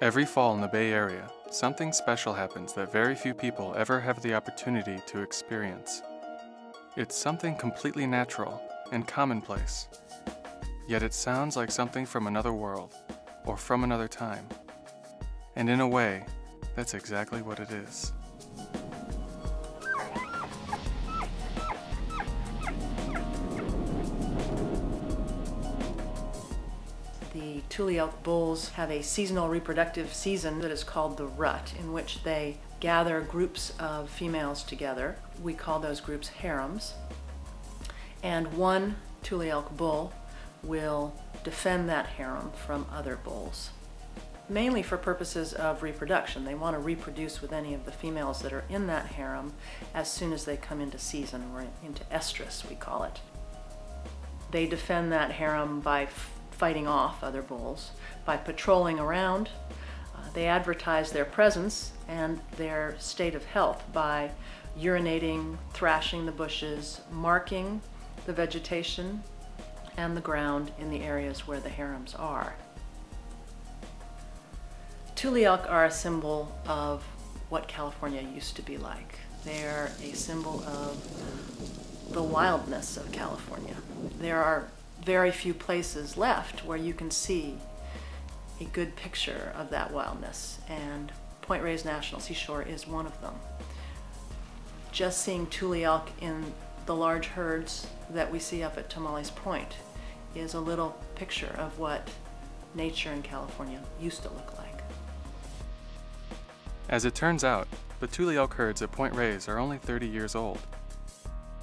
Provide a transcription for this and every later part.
Every fall in the Bay Area, something special happens that very few people ever have the opportunity to experience. It's something completely natural and commonplace, yet it sounds like something from another world or from another time. And in a way, that's exactly what it is. The Tule Elk bulls have a seasonal reproductive season that is called the rut, in which they gather groups of females together. We call those groups harems. And one Tule Elk bull will defend that harem from other bulls, mainly for purposes of reproduction. They want to reproduce with any of the females that are in that harem as soon as they come into season, or into estrus, we call it. They defend that harem by fighting off other bulls, by patrolling around. They advertise their presence and their state of health by urinating, thrashing the bushes, marking the vegetation and the ground in the areas where the harems are. Tule elk are a symbol of what California used to be like. They're a symbol of the wildness of California. There are very few places left where you can see a good picture of that wildness, and Point Reyes National Seashore is one of them. Just seeing Tule elk in the large herds that we see up at Tomales Point is a little picture of what nature in California used to look like. As it turns out, the Tule elk herds at Point Reyes are only 30 years old.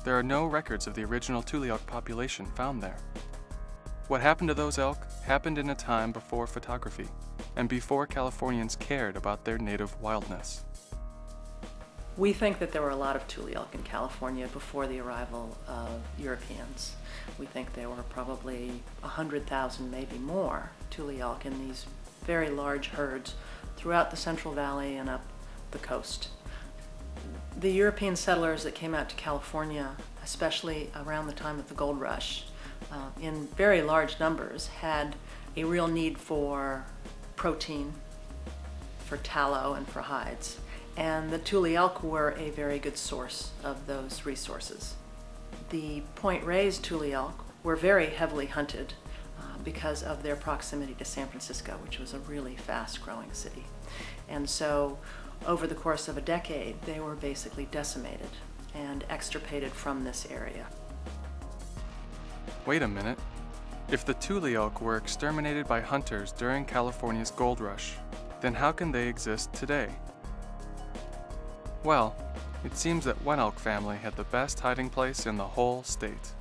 There are no records of the original Tule elk population found there. What happened to those elk happened in a time before photography and before Californians cared about their native wildness. We think that there were a lot of Tule elk in California before the arrival of Europeans. We think there were probably 100,000, maybe more, Tule elk in these very large herds throughout the Central Valley and up the coast. The European settlers that came out to California, especially around the time of the gold rush, in very large numbers, had a real need for protein, for tallow, and for hides. And the Tule elk were a very good source of those resources. The Point Reyes Tule elk were very heavily hunted because of their proximity to San Francisco, which was a really fast-growing city. And so over the course of a decade, they were basically decimated and extirpated from this area. Wait a minute. If the Tule elk were exterminated by hunters during California's gold rush, then how can they exist today? Well, it seems that one elk family had the best hiding place in the whole state.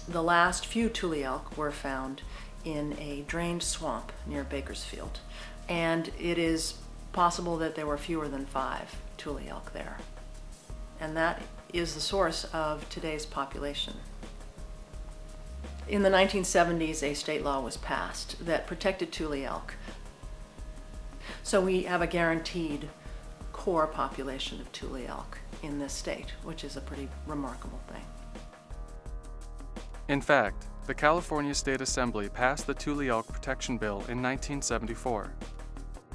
The last few Tule elk were found in a drained swamp near Bakersfield, and it is possible that there were fewer than 5 Tule elk there. And that is the source of today's population. In the 1970s, a state law was passed that protected Tule elk. So we have a guaranteed core population of Tule elk in this state, which is a pretty remarkable thing. In fact, the California State Assembly passed the Tule Elk Protection Bill in 1974,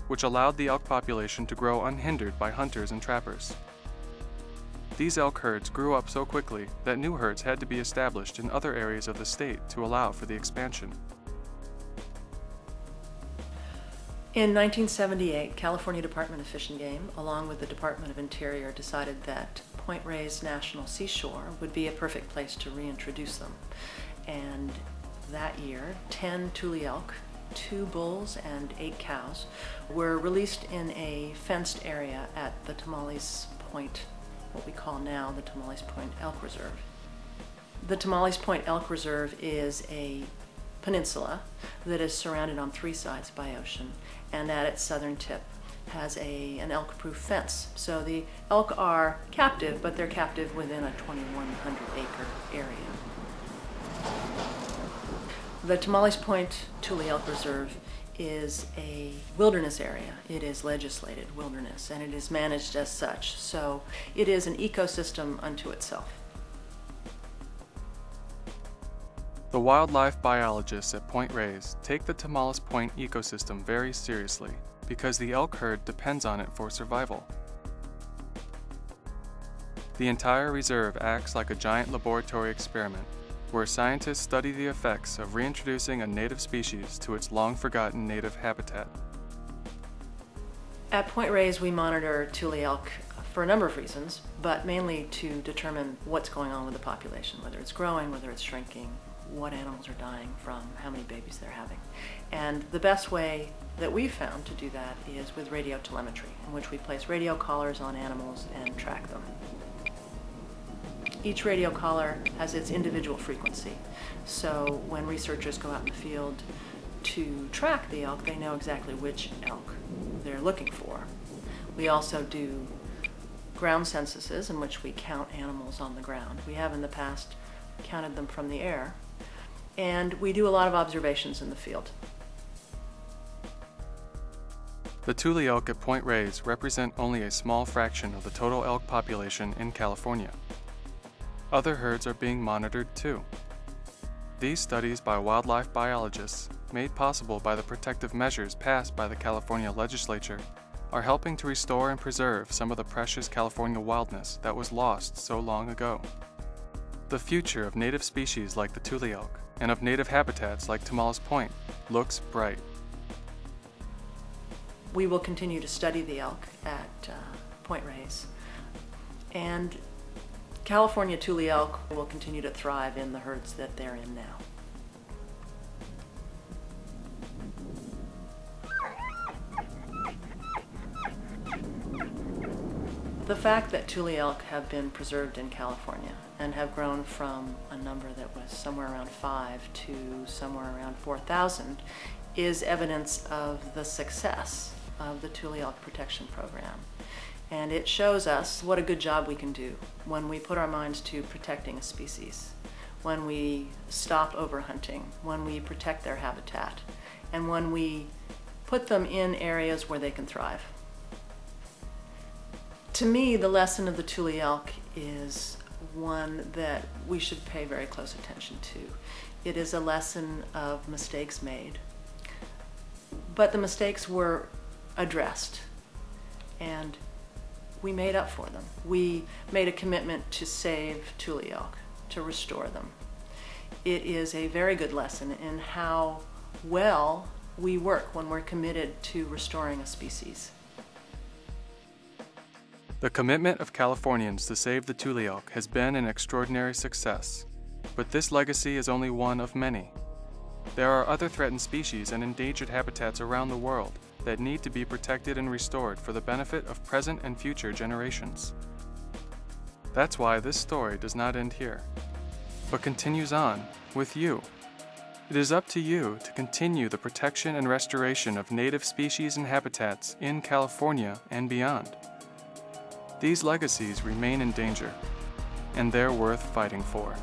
which allowed the elk population to grow unhindered by hunters and trappers. These elk herds grew up so quickly that new herds had to be established in other areas of the state to allow for the expansion. In 1978, California Department of Fish and Game, along with the Department of Interior, decided that Point Reyes National Seashore would be a perfect place to reintroduce them. And that year, 10 Tule elk, 2 bulls, and 8 cows were released in a fenced area at the Tomales Point, what we call now the Tomales Point Elk Reserve. The Tomales Point Elk Reserve is a peninsula that is surrounded on 3 sides by ocean, and at its southern tip has an elk-proof fence. So the elk are captive, but they're captive within a 2,100-acre area. The Tomales Point Tule Elk Reserve is a wilderness area. It is legislated wilderness, and it is managed as such. So it is an ecosystem unto itself. The wildlife biologists at Point Reyes take the Tomales Point ecosystem very seriously because the elk herd depends on it for survival. The entire reserve acts like a giant laboratory experiment where scientists study the effects of reintroducing a native species to its long-forgotten native habitat. At Point Reyes, we monitor Tule elk for a number of reasons, but mainly to determine what's going on with the population, whether it's growing, whether it's shrinking, what animals are dying from, how many babies they're having. And the best way that we've found to do that is with radio telemetry, in which we place radio collars on animals and track them. Each radio collar has its individual frequency, so when researchers go out in the field to track the elk, they know exactly which elk they're looking for. We also do ground censuses in which we count animals on the ground. We have in the past counted them from the air, and we do a lot of observations in the field. The Tule elk at Point Reyes represent only a small fraction of the total elk population in California. Other herds are being monitored too. These studies by wildlife biologists, made possible by the protective measures passed by the California legislature, are helping to restore and preserve some of the precious California wildness that was lost so long ago. The future of native species like the Tule elk and of native habitats like Tomales Point looks bright. We will continue to study the elk at Point Reyes, and California Tule elk will continue to thrive in the herds that they're in now. The fact that Tule elk have been preserved in California and have grown from a number that was somewhere around 5 to somewhere around 4,000 is evidence of the success of the Tule elk protection program. And it shows us what a good job we can do when we put our minds to protecting a species, when we stop overhunting, when we protect their habitat, and when we put them in areas where they can thrive. To me, the lesson of the Tule elk is one that we should pay very close attention to. It is a lesson of mistakes made, but the mistakes were addressed, and we made up for them. We made a commitment to save Tule elk, to restore them. It is a very good lesson in how well we work when we're committed to restoring a species. The commitment of Californians to save the Tule elk has been an extraordinary success, but this legacy is only one of many. There are other threatened species and endangered habitats around the world that need to be protected and restored for the benefit of present and future generations. That's why this story does not end here, but continues on with you. It is up to you to continue the protection and restoration of native species and habitats in California and beyond. These legacies remain in danger, and they're worth fighting for.